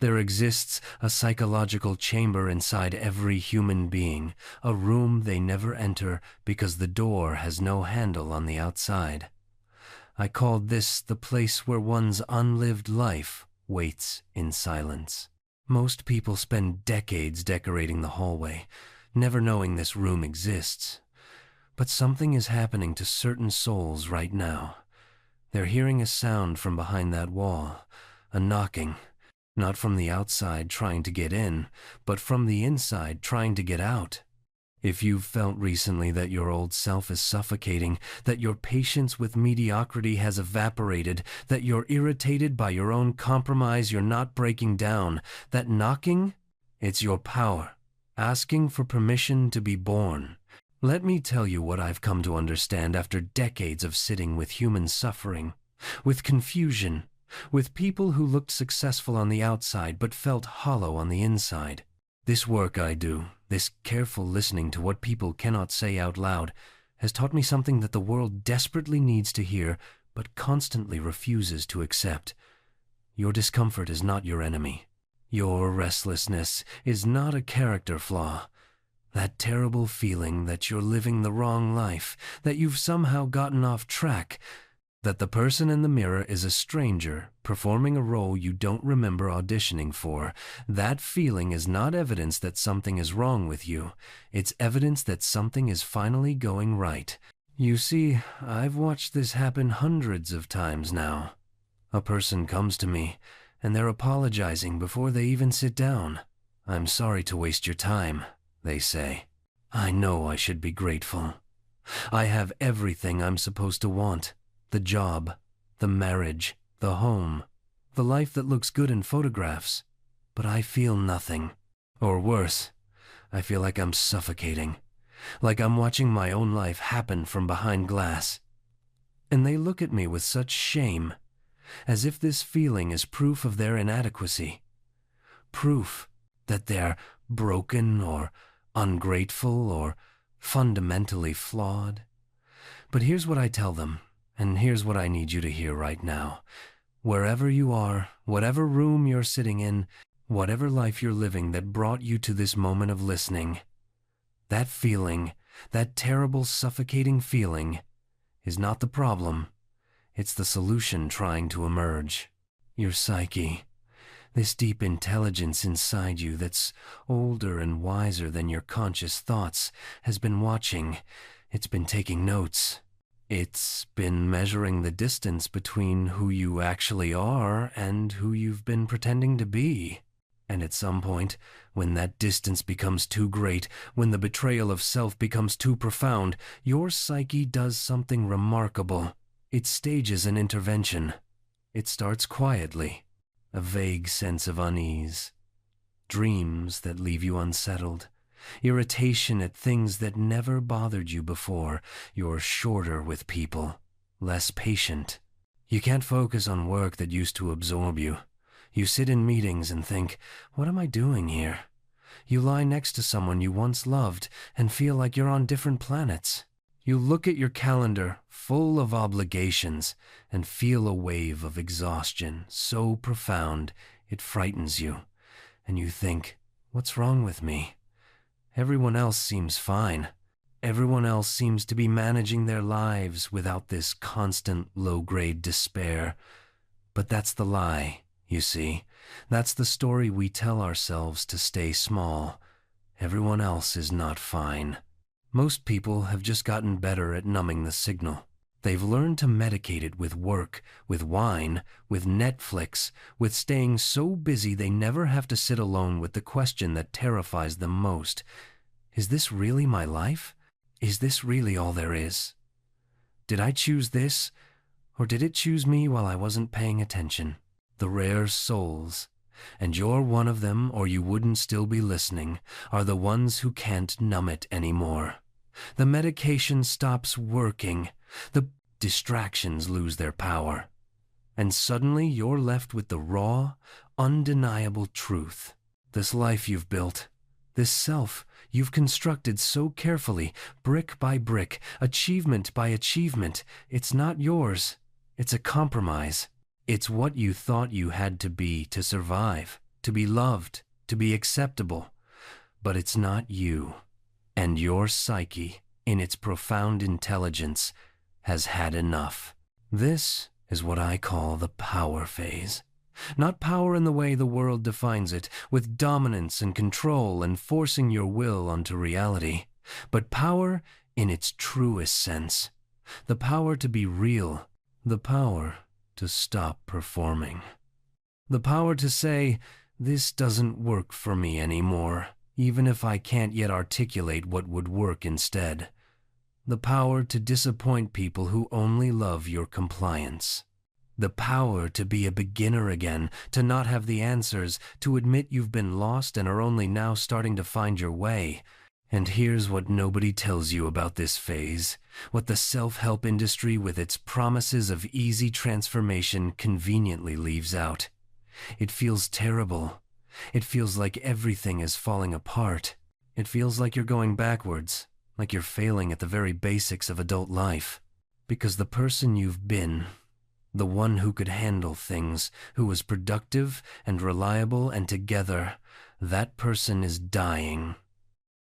There exists a psychological chamber inside every human being, a room they never enter because the door has no handle on the outside. I called this the place where one's unlived life waits in silence. Most people spend decades decorating the hallway, never knowing this room exists. But something is happening to certain souls right now. They're hearing a sound from behind that wall, a knocking. Not from the outside trying to get in, but from the inside trying to get out. If you've felt recently that your old self is suffocating, that your patience with mediocrity has evaporated, that you're irritated by your own compromise, you're not breaking down, that knocking, it's your power, asking for permission to be born. Let me tell you what I've come to understand after decades of sitting with human suffering, with confusion, with people who looked successful on the outside but felt hollow on the inside. This work I do, this careful listening to what people cannot say out loud, has taught me something that the world desperately needs to hear but constantly refuses to accept. Your discomfort is not your enemy. Your restlessness is not a character flaw. That terrible feeling that you're living the wrong life, that you've somehow gotten off track, that the person in the mirror is a stranger performing a role you don't remember auditioning for, that feeling is not evidence that something is wrong with you. It's evidence that something is finally going right. You see, I've watched this happen hundreds of times now. A person comes to me, and they're apologizing before they even sit down. "I'm sorry to waste your time," they say. "I know I should be grateful. I have everything I'm supposed to want. The job, the marriage, the home, the life that looks good in photographs. But I feel nothing. Or worse, I feel like I'm suffocating. Like I'm watching my own life happen from behind glass." And they look at me with such shame, as if this feeling is proof of their inadequacy. Proof that they're broken or ungrateful or fundamentally flawed. But here's what I tell them. And here's what I need you to hear right now. Wherever you are, whatever room you're sitting in, whatever life you're living that brought you to this moment of listening, that feeling, that terrible suffocating feeling, is not the problem. It's the solution trying to emerge. Your psyche, this deep intelligence inside you that's older and wiser than your conscious thoughts, has been watching. It's been taking notes. It's been measuring the distance between who you actually are and who you've been pretending to be. And at some point, when that distance becomes too great, when the betrayal of self becomes too profound, your psyche does something remarkable. It stages an intervention. It starts quietly, a vague sense of unease, dreams that leave you unsettled, irritation at things that never bothered you before. You're shorter with people, less patient. You can't focus on work that used to absorb you. You sit in meetings and think, what am I doing here? You lie next to someone you once loved and feel like you're on different planets. You look at your calendar full of obligations and feel a wave of exhaustion so profound it frightens you. And you think, what's wrong with me? Everyone else seems fine. Everyone else seems to be managing their lives without this constant low-grade despair. But that's the lie, you see. That's the story we tell ourselves to stay small. Everyone else is not fine. Most people have just gotten better at numbing the signal. They've learned to medicate it with work, with wine, with Netflix, with staying so busy they never have to sit alone with the question that terrifies them most. Is this really my life? Is this really all there is? Did I choose this, or did it choose me while I wasn't paying attention? The rare souls, and you're one of them or you wouldn't still be listening, are the ones who can't numb it anymore. The medication stops working. The distractions lose their power. And suddenly you're left with the raw, undeniable truth. This life you've built, this self you've constructed so carefully, brick by brick, achievement by achievement, it's not yours. It's a compromise. It's what you thought you had to be to survive. to be loved, to be acceptable. But it's not you. And your psyche, in its profound intelligence, has had enough. This is what I call the power phase. Not power in the way the world defines it, with dominance and control and forcing your will onto reality, but power in its truest sense. The power to be real, the power to stop performing. The power to say, this doesn't work for me anymore, even if I can't yet articulate what would work instead. The power to disappoint people who only love your compliance. The power to be a beginner again, to not have the answers, to admit you've been lost and are only now starting to find your way. And here's what nobody tells you about this phase, what the self-help industry with its promises of easy transformation conveniently leaves out. It feels terrible. It feels like everything is falling apart. It feels like you're going backwards, like you're failing at the very basics of adult life. Because the person you've been, the one who could handle things, who was productive and reliable and together, that person is dying.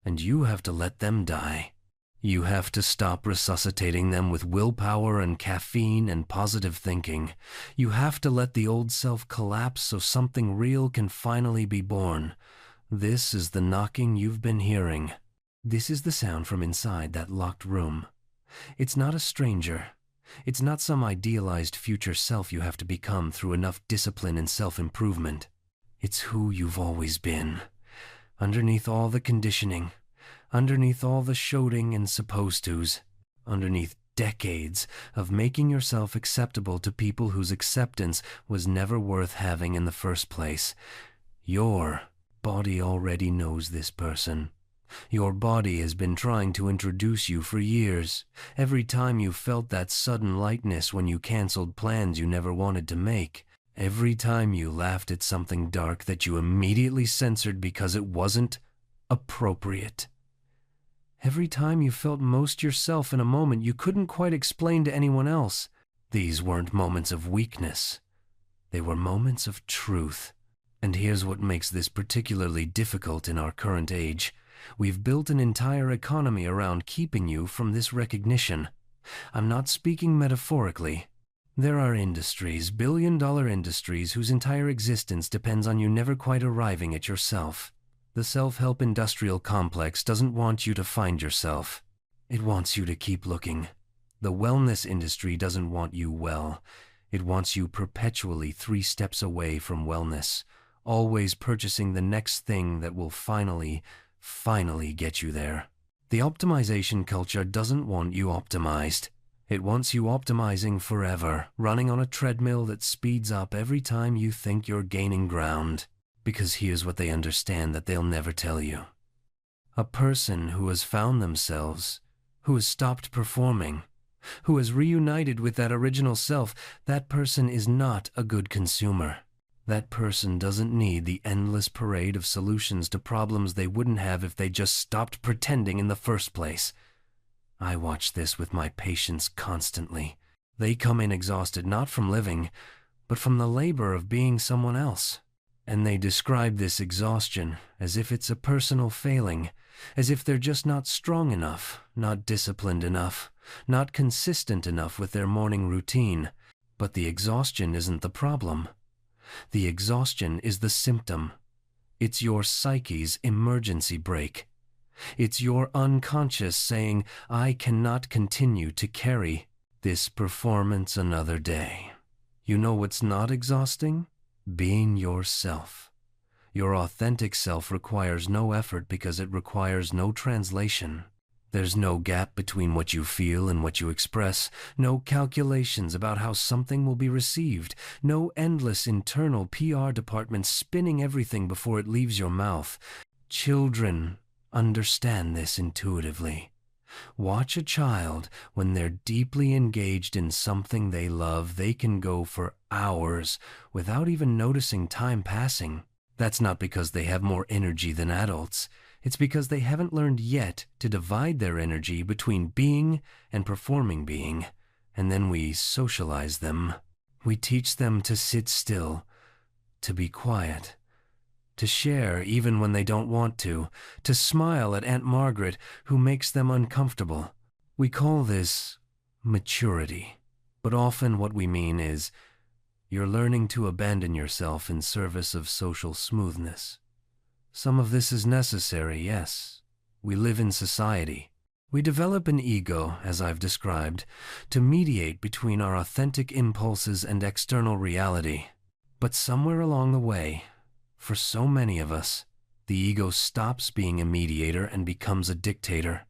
And you have to let them die. You have to stop resuscitating them with willpower and caffeine and positive thinking. You have to let the old self collapse so something real can finally be born. This is the knocking you've been hearing. This is the sound from inside that locked room. It's not a stranger. It's not some idealized future self you have to become through enough discipline and self-improvement. It's who you've always been. Underneath all the conditioning, underneath all the shouting and supposed tos, underneath decades of making yourself acceptable to people whose acceptance was never worth having in the first place. Your body already knows this person. Your body has been trying to introduce you for years. Every time you felt that sudden lightness when you canceled plans you never wanted to make. Every time you laughed at something dark that you immediately censored because it wasn't appropriate. Every time you felt most yourself in a moment you couldn't quite explain to anyone else. These weren't moments of weakness. They were moments of truth. And here's what makes this particularly difficult in our current age. We've built an entire economy around keeping you from this recognition. I'm not speaking metaphorically. There are industries, billion-dollar industries, whose entire existence depends on you never quite arriving at yourself. The self-help industrial complex doesn't want you to find yourself. It wants you to keep looking. The wellness industry doesn't want you well. It wants you perpetually 3 steps away from wellness, always purchasing the next thing that will finally get you there. The optimization culture doesn't want you optimized. It wants you optimizing forever, running on a treadmill that speeds up every time you think you're gaining ground. Because here's what they understand that they'll never tell you. A person who has found themselves, who has stopped performing, who has reunited with that original self, that person is not a good consumer. That person doesn't need the endless parade of solutions to problems they wouldn't have if they just stopped pretending in the first place. I watch this with my patients constantly. They come in exhausted not from living, but from the labor of being someone else. And they describe this exhaustion as if it's a personal failing, as if they're just not strong enough, not disciplined enough, not consistent enough with their morning routine. But the exhaustion isn't the problem. The exhaustion is the symptom. It's your psyche's emergency brake. It's your unconscious saying, I cannot continue to carry this performance another day. You know what's not exhausting? Being yourself. Your authentic self requires no effort because it requires no translation. There's no gap between what you feel and what you express, no calculations about how something will be received, no endless internal PR department spinning everything before it leaves your mouth. Children understand this intuitively. Watch a child when they're deeply engaged in something they love. They can go for hours without even noticing time passing. That's not because they have more energy than adults. It's because they haven't learned yet to divide their energy between being and performing being. And then we socialize them. We teach them to sit still, to be quiet, to share even when they don't want to smile at Aunt Margaret who makes them uncomfortable. We call this maturity, but often what we mean is you're learning to abandon yourself in service of social smoothness. Some of this is necessary, yes. We live in society. We develop an ego, as I've described, to mediate between our authentic impulses and external reality. But somewhere along the way, for so many of us, the ego stops being a mediator and becomes a dictator.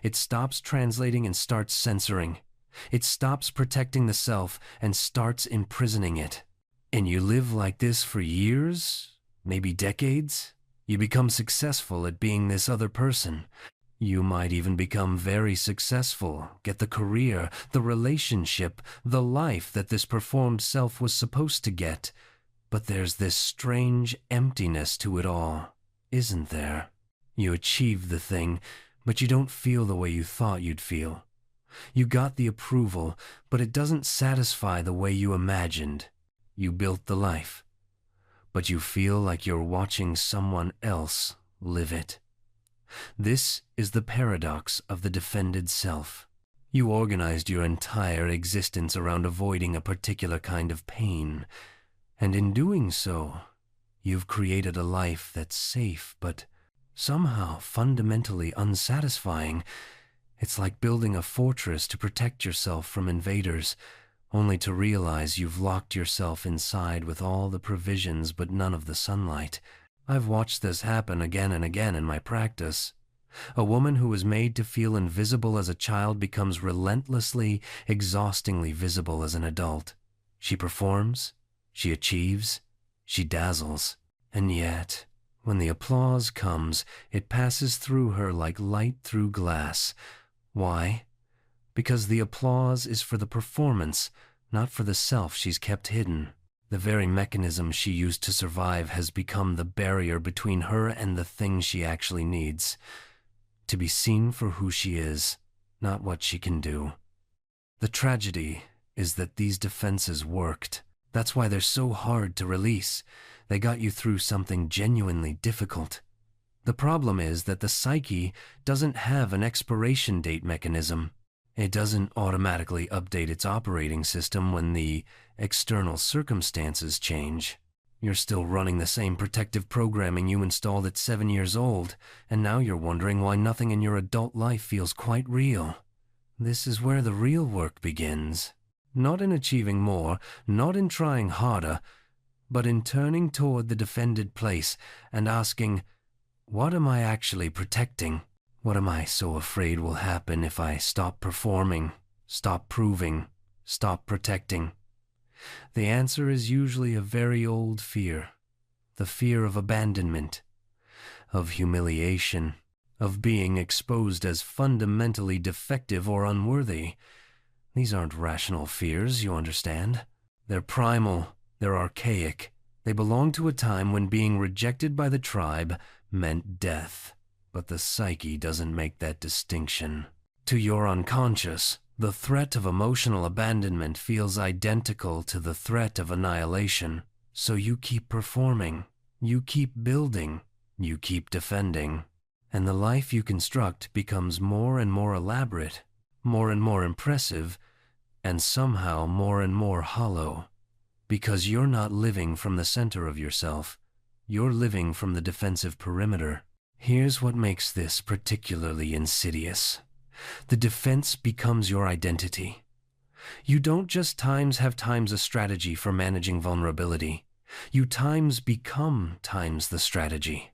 It stops translating and starts censoring. It stops protecting the self and starts imprisoning it. And you live like this for years, maybe decades. You become successful at being this other person. You might even become very successful, get the career, the relationship, the life that this performed self was supposed to get. But there's this strange emptiness to it all, isn't there? You achieved the thing, but you don't feel the way you thought you'd feel. You got the approval, but it doesn't satisfy the way you imagined. You built the life, but you feel like you're watching someone else live it. This is the paradox of the defended self. You organized your entire existence around avoiding a particular kind of pain, and in doing so, you've created a life that's safe, but somehow fundamentally unsatisfying. It's like building a fortress to protect yourself from invaders, only to realize you've locked yourself inside with all the provisions but none of the sunlight. I've watched this happen again and again in my practice. A woman who was made to feel invisible as a child becomes relentlessly, exhaustingly visible as an adult. She performs, she achieves, she dazzles, and yet, when the applause comes, it passes through her like light through glass. Why? Because the applause is for the performance, not for the self she's kept hidden. The very mechanism she used to survive has become the barrier between her and the thing she actually needs. To be seen for who she is, not what she can do. The tragedy is that these defenses worked. That's why they're so hard to release. They got you through something genuinely difficult. The problem is that the psyche doesn't have an expiration date mechanism. It doesn't automatically update its operating system when the external circumstances change. You're still running the same protective programming you installed at 7 years old, and now you're wondering why nothing in your adult life feels quite real. This is where the real work begins. Not in achieving more, not in trying harder, but in turning toward the defended place and asking, what am I actually protecting? What am I so afraid will happen if I stop performing, stop proving, stop protecting? The answer is usually a very old fear. The fear of abandonment, of humiliation, of being exposed as fundamentally defective or unworthy. These aren't rational fears, you understand. They're primal, they're archaic. They belong to a time when being rejected by the tribe meant death. But the psyche doesn't make that distinction. To your unconscious, the threat of emotional abandonment feels identical to the threat of annihilation. So you keep performing, you keep building, you keep defending. And the life you construct becomes more and more elaborate, more and more impressive, and somehow more and more hollow. Because you're not living from the center of yourself. You're living from the defensive perimeter. Here's what makes this particularly insidious. The defense becomes your identity. You don't just have times a strategy for managing vulnerability. You times become times the strategy.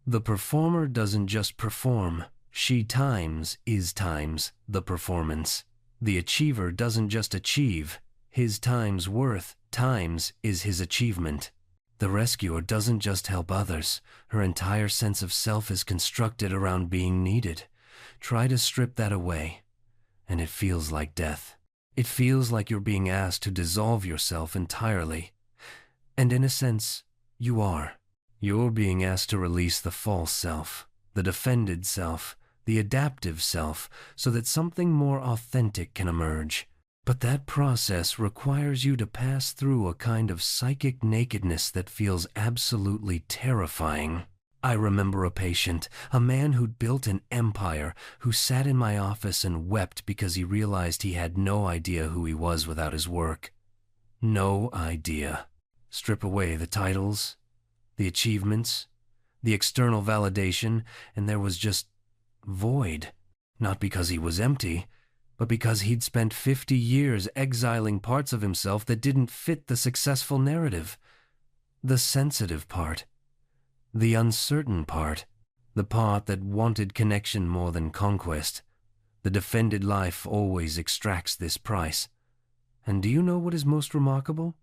The performer doesn't just perform. She times is times the performance. The achiever doesn't just achieve. His times worth times is his achievement. The rescuer doesn't just help others. Her entire sense of self is constructed around being needed. Try to strip that away, and it feels like death. It feels like you're being asked to dissolve yourself entirely. And in a sense, you are. You're being asked to release the false self, the defended self, the adaptive self, so that something more authentic can emerge. But that process requires you to pass through a kind of psychic nakedness that feels absolutely terrifying. I remember a patient, a man who'd built an empire, who sat in my office and wept because he realized he had no idea who he was without his work. No idea. Strip away the titles, the achievements, the external validation, and there was just void. Not because he was empty, but because he'd spent 50 years exiling parts of himself that didn't fit the successful narrative. The sensitive part. The uncertain part. The part that wanted connection more than conquest. The defended life always extracts this price. And do you know what is most remarkable?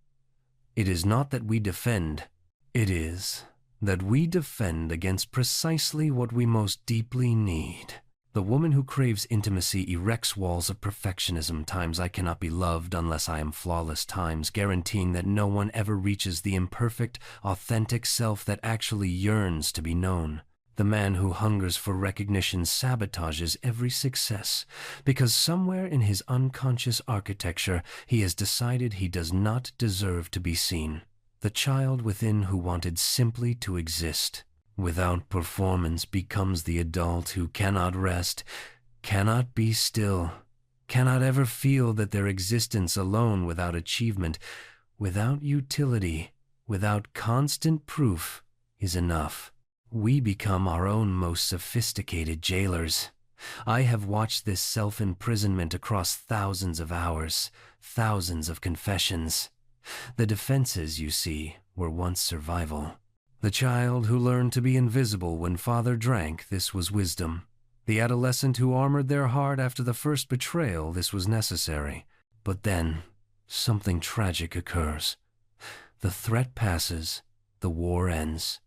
It is not that we defend. It is that we defend against precisely what we most deeply need. The woman who craves intimacy erects walls of perfectionism times I cannot be loved unless I am flawless times, guaranteeing that no one ever reaches the imperfect, authentic self that actually yearns to be known. The man who hungers for recognition sabotages every success, because somewhere in his unconscious architecture he has decided he does not deserve to be seen. The child within who wanted simply to exist, without performance, becomes the adult who cannot rest, cannot be still, cannot ever feel that their existence alone without achievement, without utility, without constant proof is enough. We become our own most sophisticated jailers. I have watched this self-imprisonment across thousands of hours, thousands of confessions. The defenses, you see, were once survival. The child who learned to be invisible when father drank, this was wisdom. The adolescent who armored their heart after the first betrayal, this was necessary. But then, something tragic occurs. The threat passes, the war ends.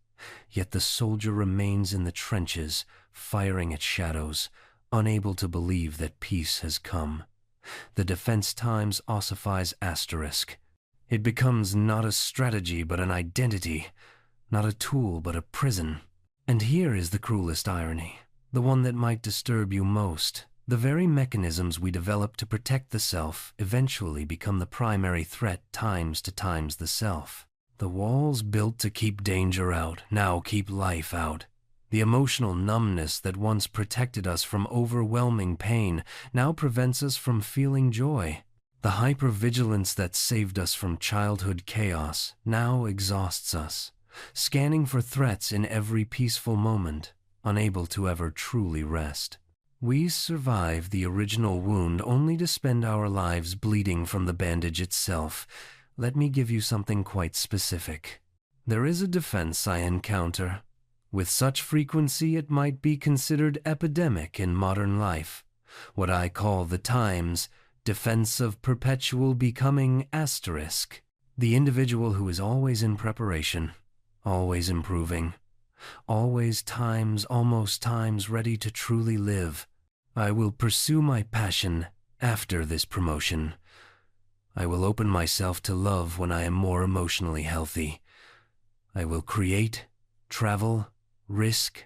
Yet the soldier remains in the trenches, firing at shadows, unable to believe that peace has come. The defense times ossifies asterisk. It becomes not a strategy but an identity, not a tool but a prison. And here is the cruelest irony, the one that might disturb you most. The very mechanisms we develop to protect the self eventually become the primary threat times to times the self. The walls built to keep danger out now keep life out. The emotional numbness that once protected us from overwhelming pain now prevents us from feeling joy. The hypervigilance that saved us from childhood chaos now exhausts us, scanning for threats in every peaceful moment, unable to ever truly rest. We survive the original wound only to spend our lives bleeding from the bandage itself. Let me give you something quite specific. There is a defense I encounter. With such frequency it might be considered epidemic in modern life. What I call the times defense of perpetual becoming asterisk. The individual who is always in preparation, always improving, almost times ready to truly live. I will pursue my passion after this promotion. I will open myself to love when I am more emotionally healthy. I will create, travel, risk,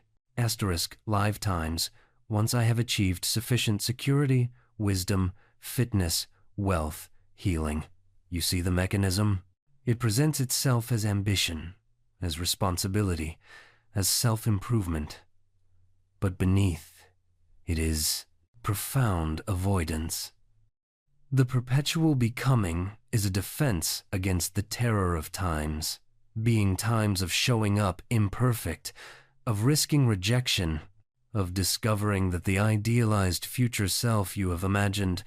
lifetimes, once I have achieved sufficient security, wisdom, fitness, wealth, healing. You see the mechanism? It presents itself as ambition, as responsibility, as self-improvement. But beneath, it is profound avoidance. The perpetual becoming is a defense against the terror of times, being times of showing up imperfect, of risking rejection, of discovering that the idealized future self you have imagined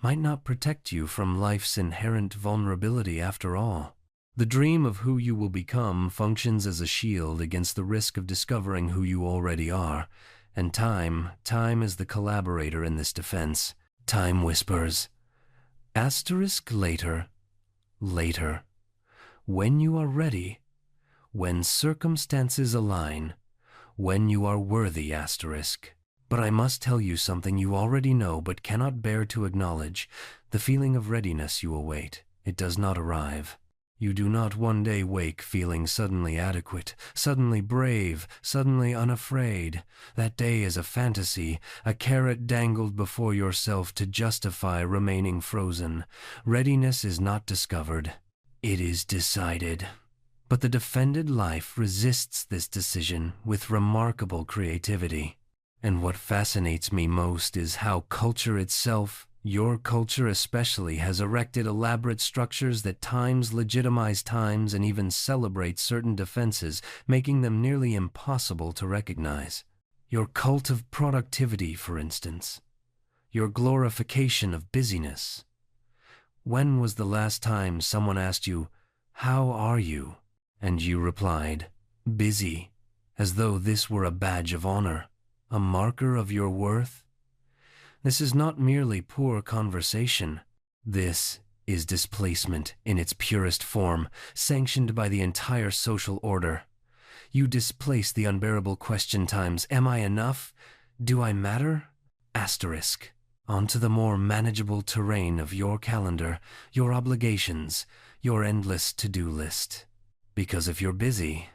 might not protect you from life's inherent vulnerability after all. The dream of who you will become functions as a shield against the risk of discovering who you already are, and time is the collaborator in this defense. Time whispers, later, when you are ready, when circumstances align, when you are worthy, But I must tell you something you already know but cannot bear to acknowledge. The feeling of readiness you await, it does not arrive. You do not one day wake feeling suddenly adequate, suddenly brave, suddenly unafraid. That day is a fantasy, a carrot dangled before yourself to justify remaining frozen. Readiness is not discovered. It is decided. But the defended life resists this decision with remarkable creativity. And what fascinates me most is how culture itself, your culture especially, has erected elaborate structures that times legitimize times and even celebrate certain defenses, making them nearly impossible to recognize. Your cult of productivity, for instance. Your glorification of busyness. When was the last time someone asked you, "How are you?" and you replied, "Busy," as though this were a badge of honor, a marker of your worth? This is not merely poor conversation. This is displacement in its purest form, sanctioned by the entire social order. You displace the unbearable question times, "Am I enough? Do I matter?" Asterisk. Onto the more manageable terrain of your calendar, your obligations, your endless to-do list. Because if you're busy,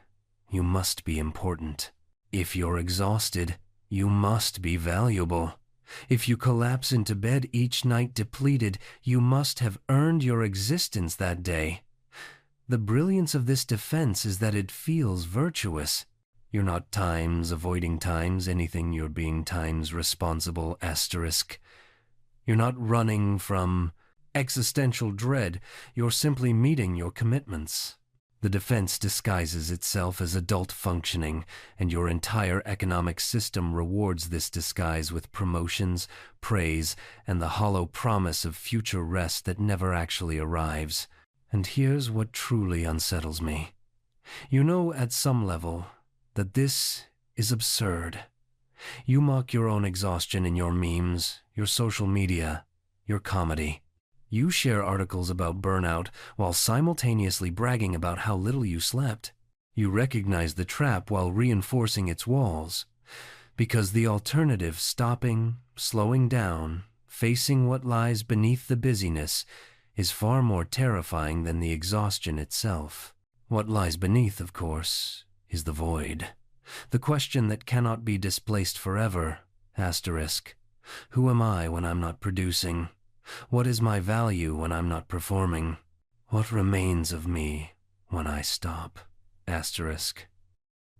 you must be important. If you're exhausted, you must be valuable. If you collapse into bed each night depleted, you must have earned your existence that day. The brilliance of this defense is that it feels virtuous. You're not times avoiding times anything, you're being times responsible, asterisk. You're not running from existential dread, you're simply meeting your commitments. The defense disguises itself as adult functioning, and your entire economic system rewards this disguise with promotions, praise, and the hollow promise of future rest that never actually arrives. And here's what truly unsettles me. You know at some level that this is absurd. You mock your own exhaustion in your memes, your social media, your comedy. You share articles about burnout while simultaneously bragging about how little you slept. You recognize the trap while reinforcing its walls. Because the alternative, stopping, slowing down, facing what lies beneath the busyness, is far more terrifying than the exhaustion itself. What lies beneath, of course, is the void. The question that cannot be displaced forever, asterisk. Who am I when I'm not producing? What is my value when I'm not performing? What remains of me when I stop? Asterisk.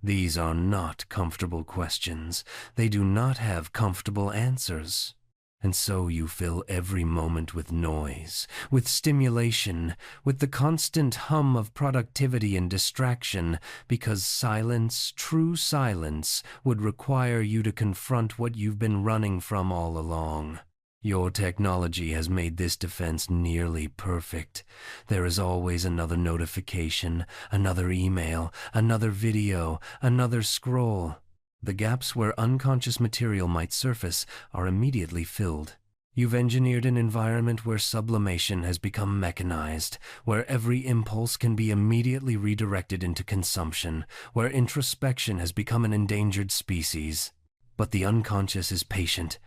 These are not comfortable questions. They do not have comfortable answers. And so you fill every moment with noise, with stimulation, with the constant hum of productivity and distraction, because silence, true silence, would require you to confront what you've been running from all along. Your technology has made this defense nearly perfect. There is always another notification, another email, another video, another scroll. The gaps where unconscious material might surface are immediately filled. You've engineered an environment where sublimation has become mechanized, where every impulse can be immediately redirected into consumption, where introspection has become an endangered species. But the unconscious is patient.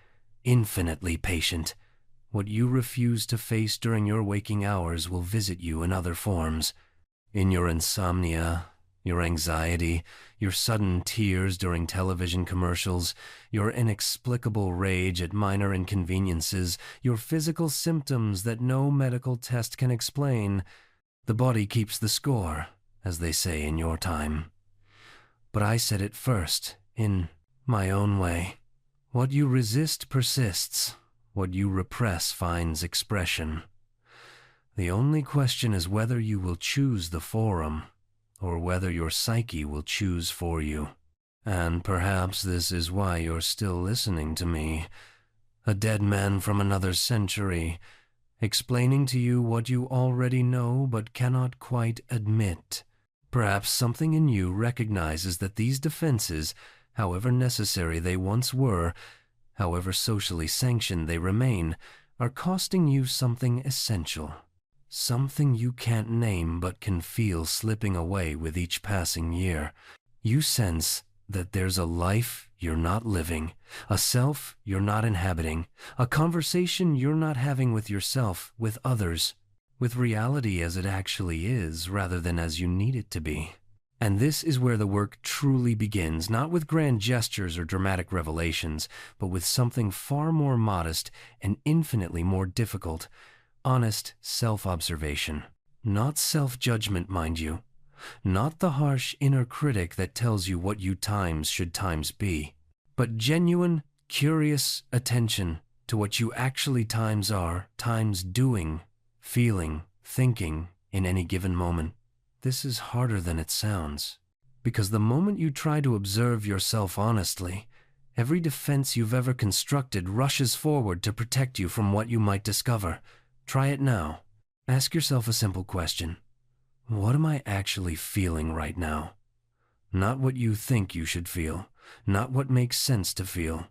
Infinitely patient. What you refuse to face during your waking hours will visit you in other forms. In your insomnia, your anxiety, your sudden tears during television commercials, your inexplicable rage at minor inconveniences, your physical symptoms that no medical test can explain. The body keeps the score, as they say in your time. But I said it first, in my own way. What you resist persists. What you repress finds expression. The only question is whether you will choose the forum, or whether your psyche will choose for you. And perhaps this is why you're still listening to me, a dead man from another century, explaining to you what you already know but cannot quite admit. Perhaps something in you recognizes that these defenses, however necessary they once were, however socially sanctioned they remain, are costing you something essential. Something you can't name but can feel slipping away with each passing year. You sense that there's a life you're not living, a self you're not inhabiting, a conversation you're not having with yourself, with others, with reality as it actually is rather than as you need it to be. And this is where the work truly begins, not with grand gestures or dramatic revelations, but with something far more modest and infinitely more difficult: honest self-observation. Not self-judgment, mind you. Not the harsh inner critic that tells you what you times should times be, but genuine, curious attention to what you actually times are, times doing, feeling, thinking in any given moment. This is harder than it sounds, because the moment you try to observe yourself honestly, every defense you've ever constructed rushes forward to protect you from what you might discover. Try it now. Ask yourself a simple question. What am I actually feeling right now? Not what you think you should feel, not what makes sense to feel.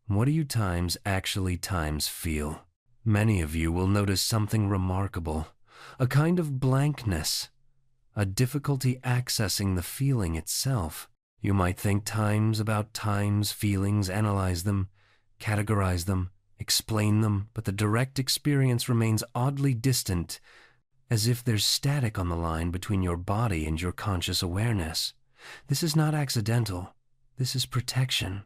What do you times actually times feel? Many of you will notice something remarkable, a kind of blankness, a difficulty accessing the feeling itself. You might think times about times, feelings, analyze them, categorize them, explain them, but the direct experience remains oddly distant, as if there's static on the line between your body and your conscious awareness. This is not accidental. This is protection.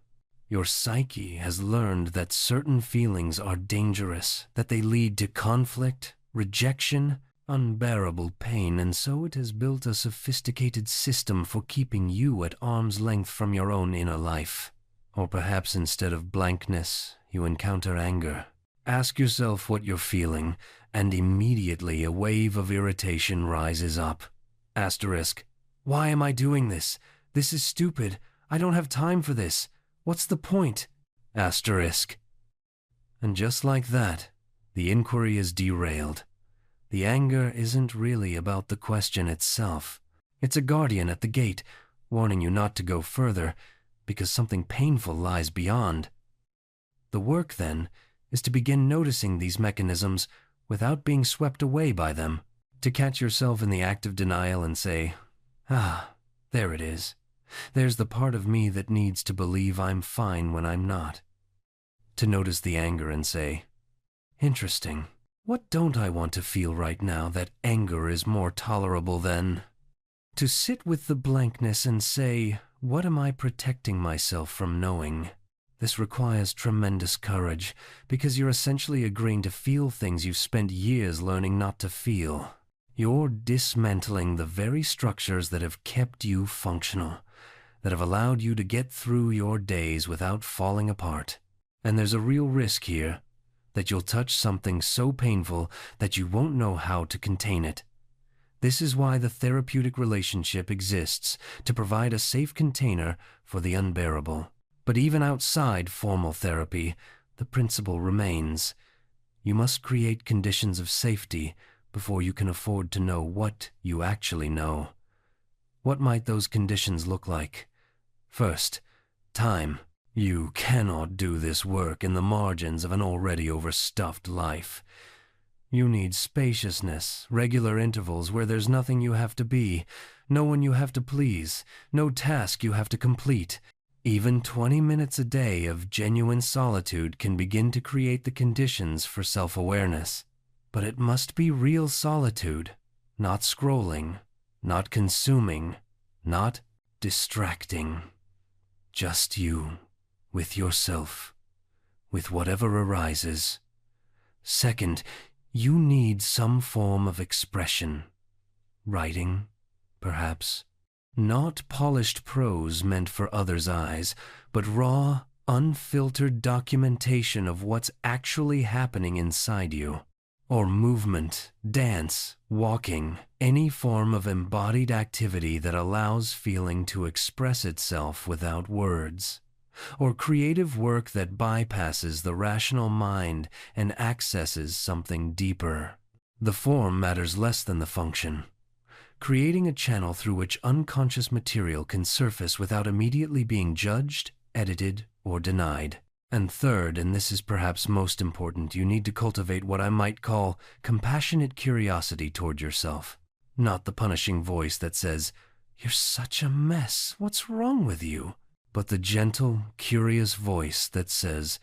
Your psyche has learned that certain feelings are dangerous, that they lead to conflict, rejection, unbearable pain, and so it has built a sophisticated system for keeping you at arm's length from your own inner life. Or perhaps instead of blankness, you encounter anger. Ask yourself what you're feeling, and immediately a wave of irritation rises up. Asterisk. Why am I doing this? This is stupid. I don't have time for this. What's the point? Asterisk. And just like that, the inquiry is derailed. The anger isn't really about the question itself. It's a guardian at the gate, warning you not to go further, because something painful lies beyond. The work, then, is to begin noticing these mechanisms without being swept away by them, to catch yourself in the act of denial and say, there it is. There's the part of me that needs to believe I'm fine when I'm not. To notice the anger and say, interesting. What don't I want to feel right now that anger is more tolerable than? To sit with the blankness and say, what am I protecting myself from knowing? This requires tremendous courage, because you're essentially agreeing to feel things you've spent years learning not to feel. You're dismantling the very structures that have kept you functional, that have allowed you to get through your days without falling apart. And there's a real risk here, that you'll touch something so painful that you won't know how to contain it. This is why the therapeutic relationship exists, to provide a safe container for the unbearable. But even outside formal therapy, the principle remains. You must create conditions of safety before you can afford to know what you actually know. What might those conditions look like? First, time. You cannot do this work in the margins of an already overstuffed life. You need spaciousness, regular intervals where there's nothing you have to be, no one you have to please, no task you have to complete. Even 20 minutes a day of genuine solitude can begin to create the conditions for self-awareness. But it must be real solitude, not scrolling, not consuming, not distracting. Just you, with yourself, with whatever arises. Second, you need some form of expression. Writing, perhaps. Not polished prose meant for others' eyes, but raw, unfiltered documentation of what's actually happening inside you. Or movement, dance, walking, any form of embodied activity that allows feeling to express itself without words. Or creative work that bypasses the rational mind and accesses something deeper. The form matters less than the function. Creating a channel through which unconscious material can surface without immediately being judged, edited, or denied. And third, and this is perhaps most important, you need to cultivate what I might call compassionate curiosity toward yourself. Not the punishing voice that says, "You're such a mess, what's wrong with you?" But the gentle, curious voice that says,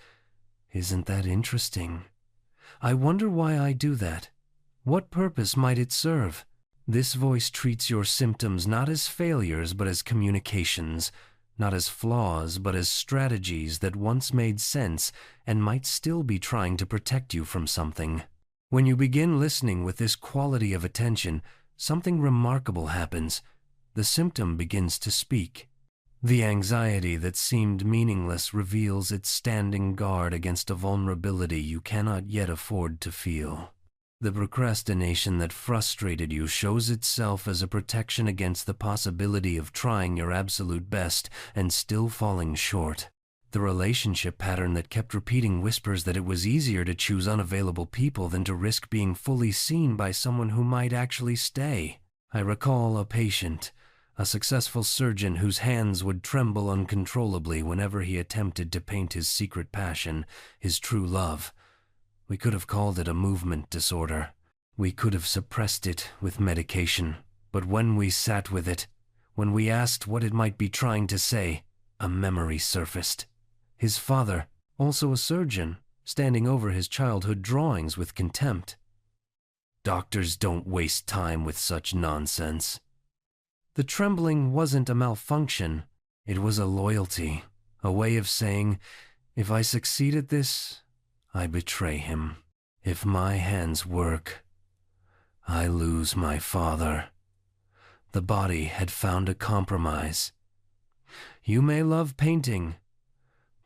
"Isn't that interesting? I wonder why I do that. What purpose might it serve? This voice treats your symptoms not as failures but as communications, not as flaws but as strategies that once made sense and might still be trying to protect you from something. When you begin listening with this quality of attention, something remarkable happens. The symptom begins to speak. The anxiety that seemed meaningless reveals its standing guard against a vulnerability you cannot yet afford to feel. The procrastination that frustrated you shows itself as a protection against the possibility of trying your absolute best and still falling short. The relationship pattern that kept repeating whispers that it was easier to choose unavailable people than to risk being fully seen by someone who might actually stay. I recall a patient, a successful surgeon whose hands would tremble uncontrollably whenever he attempted to paint his secret passion, his true love. We could have called it a movement disorder. We could have suppressed it with medication. But when we sat with it, when we asked what it might be trying to say, a memory surfaced. His father, also a surgeon, standing over his childhood drawings with contempt. Doctors don't waste time with such nonsense. The trembling wasn't a malfunction. It was a loyalty, a way of saying, if I succeed at this, I betray him. If my hands work, I lose my father. The body had found a compromise. You may love painting,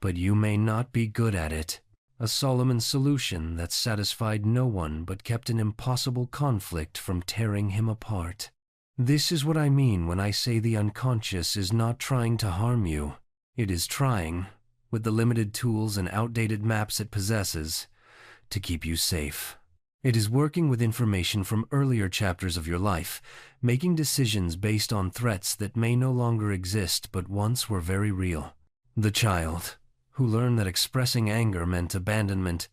but you may not be good at it. A Solomon solution that satisfied no one but kept an impossible conflict from tearing him apart. This is what I mean when I say the unconscious is not trying to harm you. It is trying, with the limited tools and outdated maps it possesses, to keep you safe. It is working with information from earlier chapters of your life, making decisions based on threats that may no longer exist but once were very real. The child, who learned that expressing anger meant abandonment,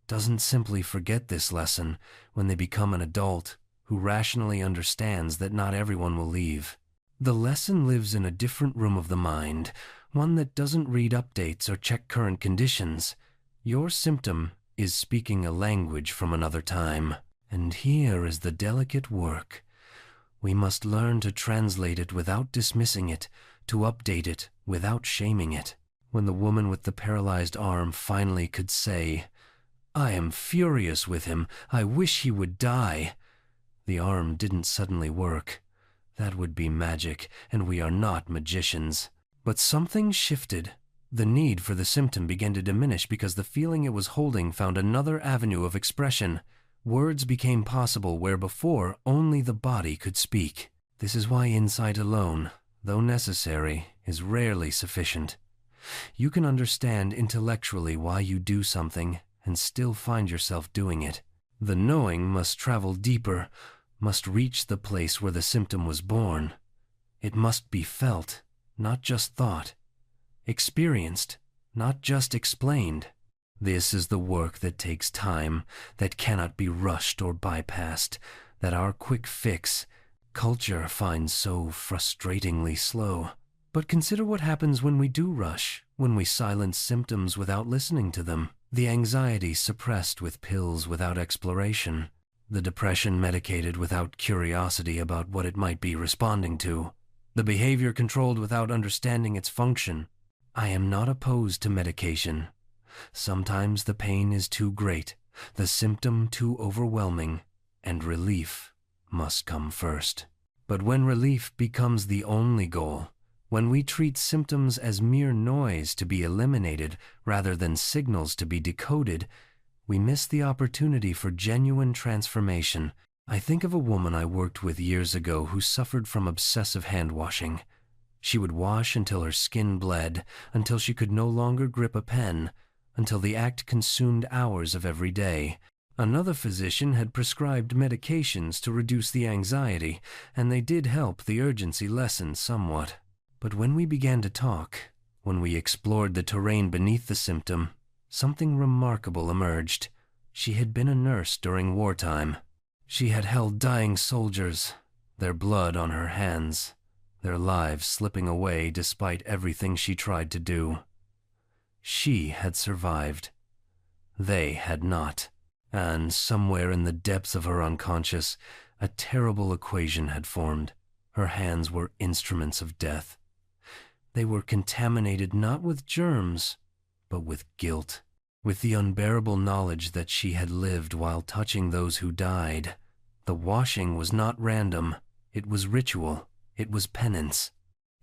doesn't simply forget this lesson when they become an adult who rationally understands that not everyone will leave. The lesson lives in a different room of the mind, one that doesn't read updates or check current conditions. Your symptom is speaking a language from another time, and here is the delicate work. We must learn to translate it without dismissing it, to update it without shaming it. When the woman with the paralyzed arm finally could say, "I am furious with him, I wish he would die," the arm didn't suddenly work. That would be magic, and we are not magicians. But something shifted. The need for the symptom began to diminish because the feeling it was holding found another avenue of expression. Words became possible where before only the body could speak. This is why insight alone, though necessary, is rarely sufficient. You can understand intellectually why you do something and still find yourself doing it. The knowing must travel deeper, must reach the place where the symptom was born. It must be felt, not just thought. Experienced, not just explained. This is the work that takes time, that cannot be rushed or bypassed, that our quick fix, culture finds so frustratingly slow. But consider what happens when we do rush, when we silence symptoms without listening to them. The anxiety suppressed with pills without exploration. The depression medicated without curiosity about what it might be responding to. The behavior controlled without understanding its function. I am not opposed to medication. Sometimes the pain is too great, the symptom too overwhelming, and relief must come first. But when relief becomes the only goal, when we treat symptoms as mere noise to be eliminated rather than signals to be decoded, we miss the opportunity for genuine transformation. I think of a woman I worked with years ago who suffered from obsessive hand-washing. She would wash until her skin bled, until she could no longer grip a pen, until the act consumed hours of every day. Another physician had prescribed medications to reduce the anxiety, and they did help the urgency lessen somewhat. But when we began to talk, when we explored the terrain beneath the symptom, something remarkable emerged. She had been a nurse during wartime. She had held dying soldiers, their blood on her hands, their lives slipping away despite everything she tried to do. She had survived. They had not. And somewhere in the depths of her unconscious, a terrible equation had formed. Her hands were instruments of death. They were contaminated not with germs, but with guilt, with the unbearable knowledge that she had lived while touching those who died. The washing was not random. It was ritual. It was penance.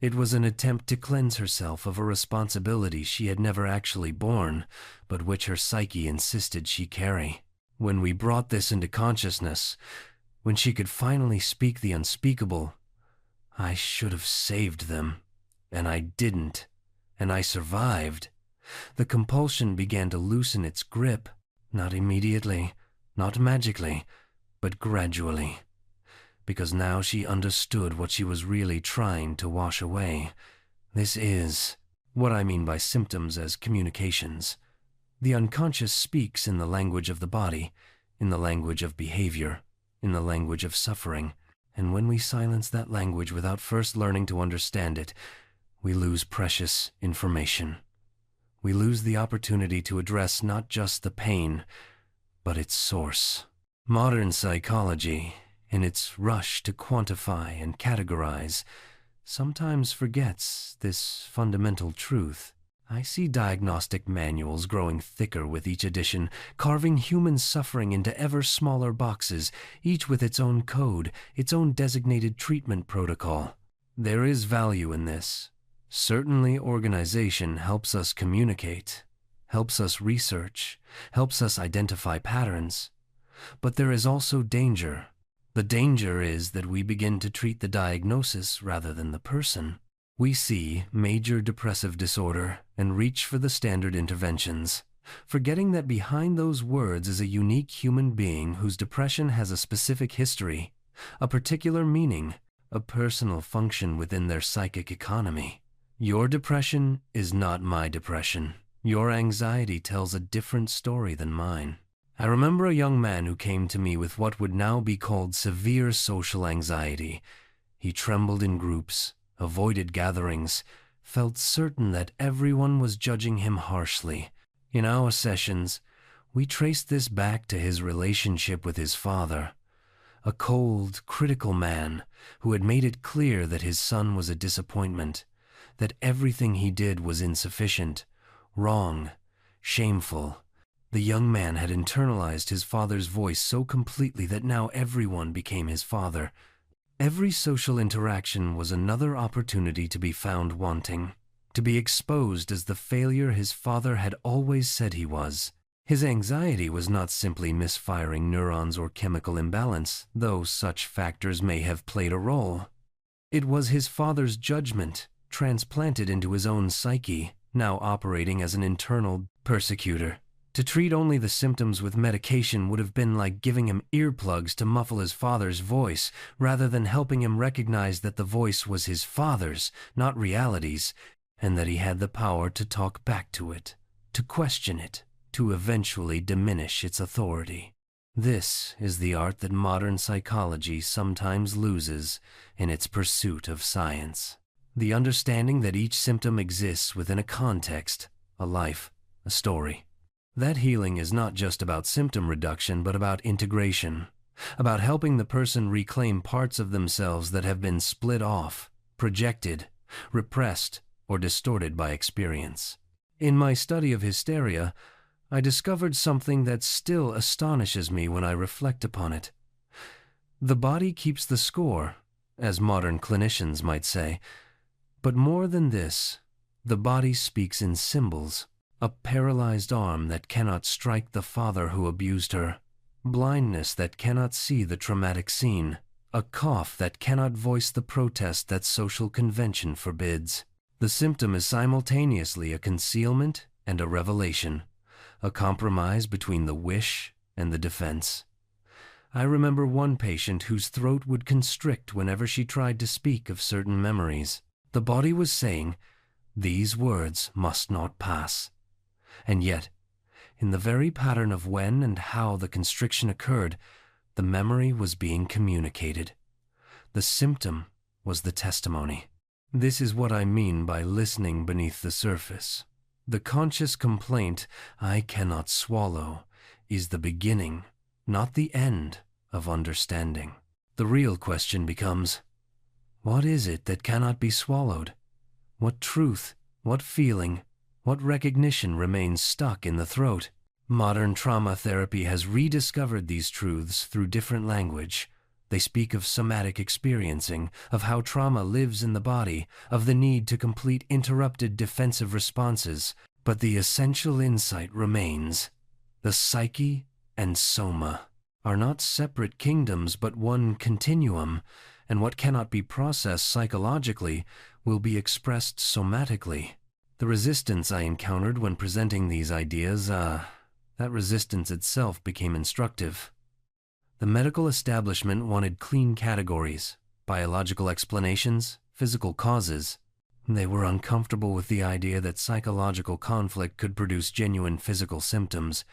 It was an attempt to cleanse herself of a responsibility she had never actually borne, but which her psyche insisted she carry. When we brought this into consciousness, when she could finally speak the unspeakable, I should have saved them. And I didn't. And I survived. The compulsion began to loosen its grip, not immediately, not magically, but gradually. Because now she understood what she was really trying to wash away. This is what I mean by symptoms as communications. The unconscious speaks in the language of the body, in the language of behavior, in the language of suffering. And when we silence that language without first learning to understand it, we lose precious information. We lose the opportunity to address not just the pain, but its source. Modern psychology, in its rush to quantify and categorize, sometimes forgets this fundamental truth. I see diagnostic manuals growing thicker with each edition, carving human suffering into ever smaller boxes, each with its own code, its own designated treatment protocol. There is value in this. Certainly, organization helps us communicate, helps us research, helps us identify patterns. But there is also danger. The danger is that we begin to treat the diagnosis rather than the person. We see major depressive disorder and reach for the standard interventions, forgetting that behind those words is a unique human being whose depression has a specific history, a particular meaning, a personal function within their psychic economy. Your depression is not my depression. Your anxiety tells a different story than mine. I remember a young man who came to me with what would now be called severe social anxiety. He trembled in groups, avoided gatherings, felt certain that everyone was judging him harshly. In our sessions, we traced this back to his relationship with his father, a cold, critical man who had made it clear that his son was a disappointment, that everything he did was insufficient, wrong, shameful. The young man had internalized his father's voice so completely that now everyone became his father. Every social interaction was another opportunity to be found wanting, to be exposed as the failure his father had always said he was. His anxiety was not simply misfiring neurons or chemical imbalance, though such factors may have played a role. It was his father's judgment, transplanted into his own psyche, now operating as an internal persecutor. To treat only the symptoms with medication would have been like giving him earplugs to muffle his father's voice, rather than helping him recognize that the voice was his father's, not reality's, and that he had the power to talk back to it, to question it, to eventually diminish its authority. This is the art that modern psychology sometimes loses in its pursuit of science. The understanding that each symptom exists within a context, a life, a story. That healing is not just about symptom reduction, but about integration, about helping the person reclaim parts of themselves that have been split off, projected, repressed, or distorted by experience. In my study of hysteria, I discovered something that still astonishes me when I reflect upon it. The body keeps the score, as modern clinicians might say, but more than this, the body speaks in symbols. A paralyzed arm that cannot strike the father who abused her, blindness that cannot see the traumatic scene, a cough that cannot voice the protest that social convention forbids. The symptom is simultaneously a concealment and a revelation, a compromise between the wish and the defense. I remember one patient whose throat would constrict whenever she tried to speak of certain memories. The body was saying, "These words must not pass." And yet, in the very pattern of when and how the constriction occurred, the memory was being communicated. The symptom was the testimony. This is what I mean by listening beneath the surface. The conscious complaint, "I cannot swallow," is the beginning, not the end, of understanding. The real question becomes, what is it that cannot be swallowed? What truth, what feeling, what recognition remains stuck in the throat? Modern trauma therapy has rediscovered these truths through different language. They speak of somatic experiencing, of how trauma lives in the body, of the need to complete interrupted defensive responses. But the essential insight remains. The psyche and soma are not separate kingdoms but one continuum, and what cannot be processed psychologically will be expressed somatically. The resistance I encountered when presenting these ideas, that resistance itself became instructive. The medical establishment wanted clean categories, biological explanations, physical causes. They were uncomfortable with the idea that psychological conflict could produce genuine physical symptoms.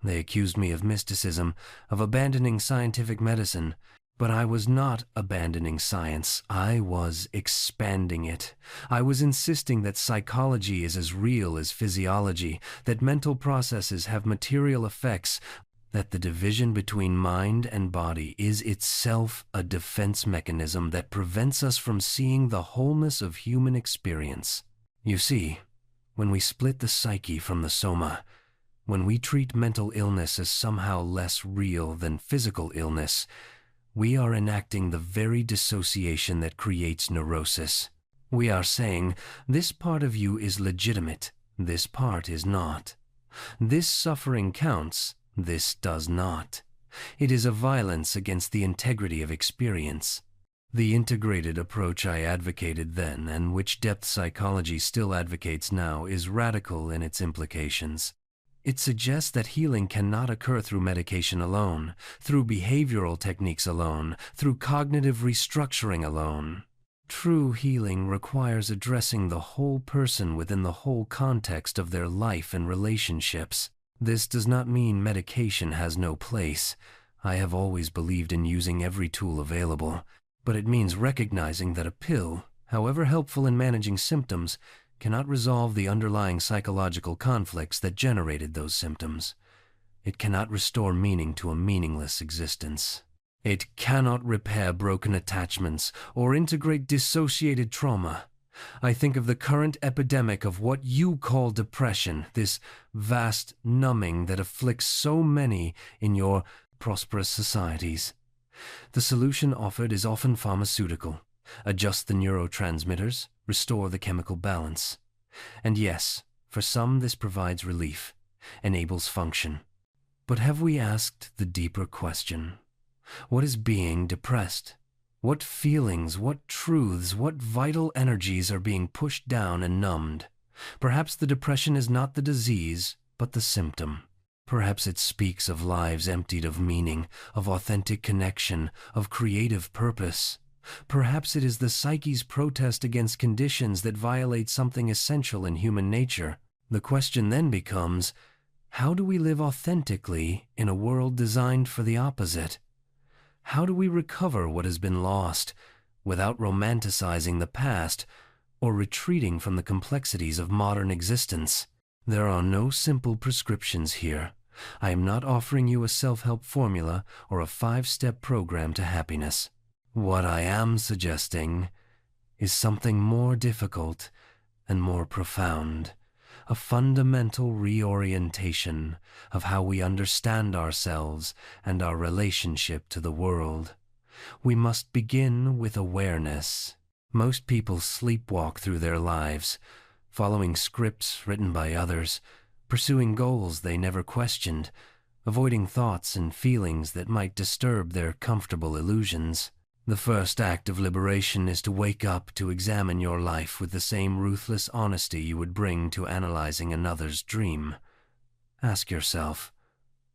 They accused me of mysticism, of abandoning scientific medicine. But I was not abandoning science. I was expanding it. I was insisting that psychology is as real as physiology, that mental processes have material effects, that the division between mind and body is itself a defense mechanism that prevents us from seeing the wholeness of human experience. You see, when we split the psyche from the soma, when we treat mental illness as somehow less real than physical illness, we are enacting the very dissociation that creates neurosis. We are saying, this part of you is legitimate, this part is not. This suffering counts, this does not. It is a violence against the integrity of experience. The integrated approach I advocated then, and which depth psychology still advocates now, is radical in its implications. It suggests that healing cannot occur through medication alone, through behavioral techniques alone, through cognitive restructuring alone. True healing requires addressing the whole person within the whole context of their life and relationships. This does not mean medication has no place. I have always believed in using every tool available, but it means recognizing that a pill, however helpful in managing symptoms, cannot resolve the underlying psychological conflicts that generated those symptoms. It cannot restore meaning to a meaningless existence. It cannot repair broken attachments or integrate dissociated trauma. I think of the current epidemic of what you call depression, this vast numbing that afflicts so many in your prosperous societies. The solution offered is often pharmaceutical. Adjust the neurotransmitters, restore the chemical balance. And yes, for some this provides relief, enables function. But have we asked the deeper question? What is being depressed? What feelings, what truths, what vital energies are being pushed down and numbed? Perhaps the depression is not the disease, but the symptom. Perhaps it speaks of lives emptied of meaning, of authentic connection, of creative purpose. Perhaps it is the psyche's protest against conditions that violate something essential in human nature. The question then becomes, how do we live authentically in a world designed for the opposite? How do we recover what has been lost without romanticizing the past or retreating from the complexities of modern existence? There are no simple prescriptions here. I am not offering you a self-help formula or a 5-step program to happiness. What I am suggesting is something more difficult and more profound, a fundamental reorientation of how we understand ourselves and our relationship to the world. We must begin with awareness. Most people sleepwalk through their lives, following scripts written by others, pursuing goals they never questioned, avoiding thoughts and feelings that might disturb their comfortable illusions. The first act of liberation is to wake up to examine your life with the same ruthless honesty you would bring to analyzing another's dream. Ask yourself,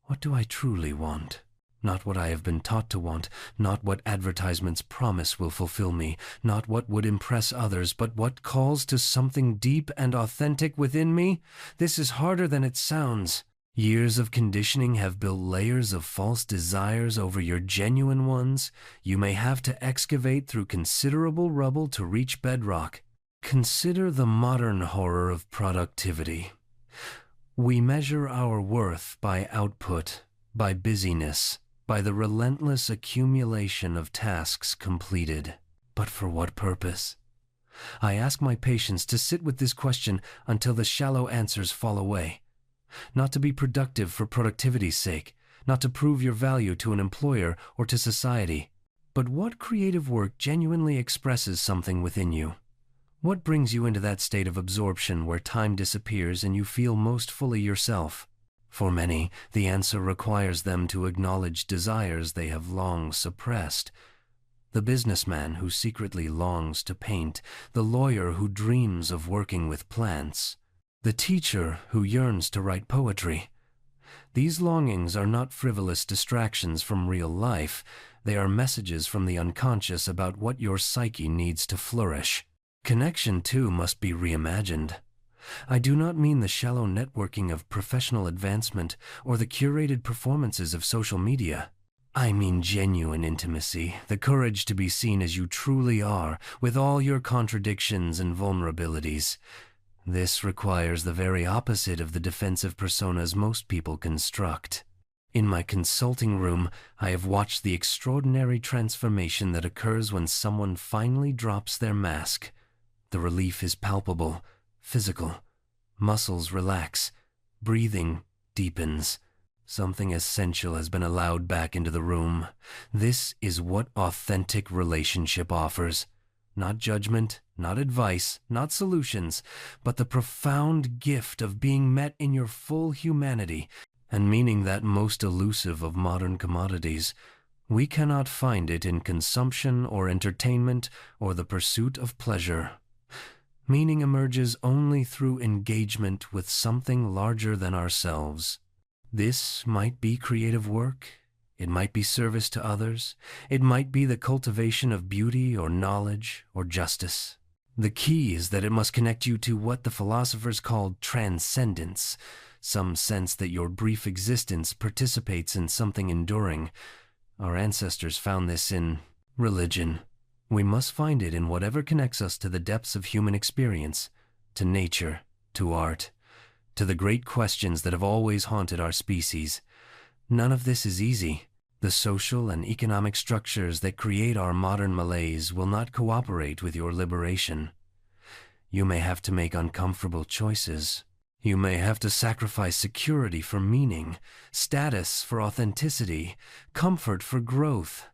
what do I truly want? Not what I have been taught to want, not what advertisements promise will fulfill me, not what would impress others, but what calls to something deep and authentic within me? This is harder than it sounds. Years of conditioning have built layers of false desires over your genuine ones. You may have to excavate through considerable rubble to reach bedrock. Consider the modern horror of productivity. We measure our worth by output, by busyness, by the relentless accumulation of tasks completed. But for what purpose? I ask my patients to sit with this question until the shallow answers fall away. Not to be productive for productivity's sake, not to prove your value to an employer or to society, but what creative work genuinely expresses something within you? What brings you into that state of absorption where time disappears and you feel most fully yourself? For many, the answer requires them to acknowledge desires they have long suppressed. The businessman who secretly longs to paint, the lawyer who dreams of working with plants, the teacher who yearns to write poetry. These longings are not frivolous distractions from real life. They are messages from the unconscious about what your psyche needs to flourish. Connection, too, must be reimagined. I do not mean the shallow networking of professional advancement or the curated performances of social media. I mean genuine intimacy, the courage to be seen as you truly are, with all your contradictions and vulnerabilities. This requires the very opposite of the defensive personas most people construct. In my consulting room, I have watched the extraordinary transformation that occurs when someone finally drops their mask. The relief is palpable, physical. Muscles relax, breathing deepens. Something essential has been allowed back into the room. This is what authentic relationship offers. Not judgment, not advice, not solutions, but the profound gift of being met in your full humanity, and meaning that most elusive of modern commodities. We cannot find it in consumption or entertainment or the pursuit of pleasure. Meaning emerges only through engagement with something larger than ourselves. This might be creative work. It might be service to others. It might be the cultivation of beauty or knowledge or justice. The key is that it must connect you to what the philosophers called transcendence, some sense that your brief existence participates in something enduring. Our ancestors found this in religion. We must find it in whatever connects us to the depths of human experience, to nature, to art, to the great questions that have always haunted our species. None of this is easy. The social and economic structures that create our modern malaise will not cooperate with your liberation. You may have to make uncomfortable choices. You may have to sacrifice security for meaning, status for authenticity, comfort for growth.